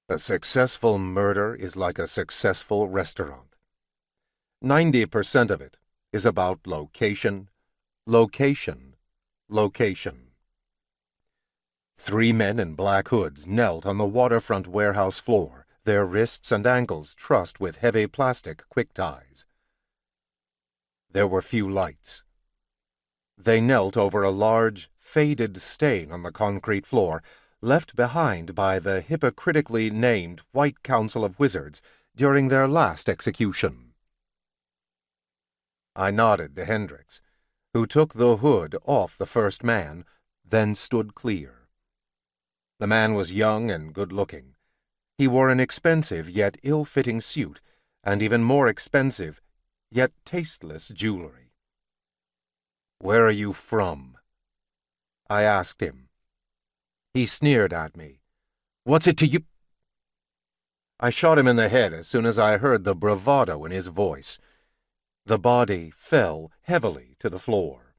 A successful murder is like a successful restaurant. 90% of it is about location, location, location. 3 men in black hoods knelt on the waterfront warehouse floor, their wrists and ankles trussed with heavy plastic quick ties. There were few lights. They knelt over a large, faded stain on the concrete floor, left behind by the hypocritically named White Council of Wizards during their last execution. I nodded to Hendricks, who took the hood off the first man, then stood clear. The man was young and good-looking. He wore an expensive yet ill-fitting suit, and even more expensive yet tasteless jewelry. "Where are you from?" I asked him. He sneered at me. "What's it to you?" I shot him in the head as soon as I heard the bravado in his voice. The body fell heavily to the floor.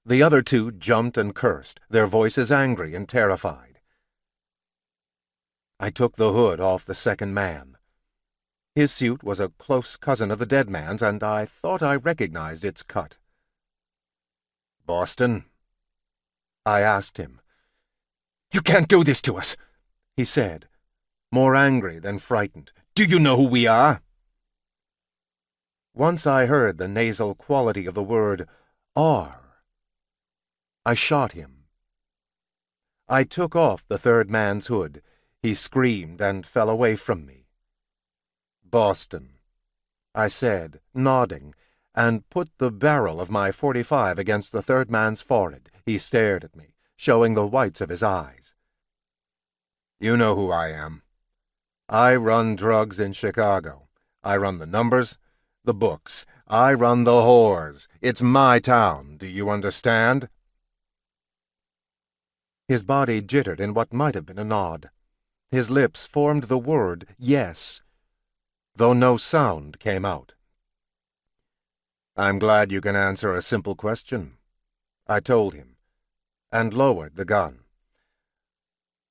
The other 2 jumped and cursed, their voices angry and terrified. I took the hood off the second man. His suit was a close cousin of the dead man's, and I thought I recognized its cut. "Boston?" I asked him. "You can't do this to us," he said, more angry than frightened. "Do you know who we are?" Once I heard the nasal quality of the word "are," I shot him. I took off the third man's hood. He screamed and fell away from me. "Boston," I said, nodding, and put the barrel of my .45 against the third man's forehead. He stared at me, showing the whites of his eyes. "You know who I am. I run drugs in Chicago. I run the numbers, the books. I run the whores. It's my town, do you understand?" His body jittered in what might have been a nod. His lips formed the word "yes," though no sound came out. "I'm glad you can answer a simple question," I told him, and lowered the gun.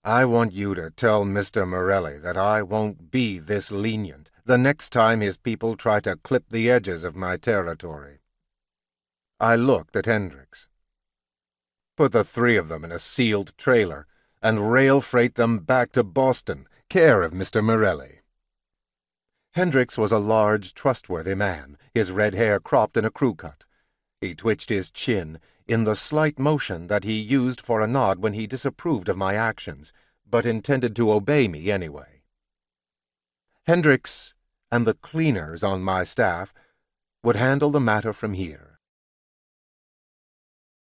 "I want you to tell Mr. Morelli that I won't be this lenient the next time his people try to clip the edges of my territory." I looked at Hendricks. "Put the 3 of them in a sealed trailer and rail freight them back to Boston, care of Mr. Morelli." Hendricks was a large, trustworthy man, his red hair cropped in a crew cut. He twitched his chin in the slight motion that he used for a nod when he disapproved of my actions, but intended to obey me anyway. Hendricks and the cleaners on my staff would handle the matter from here.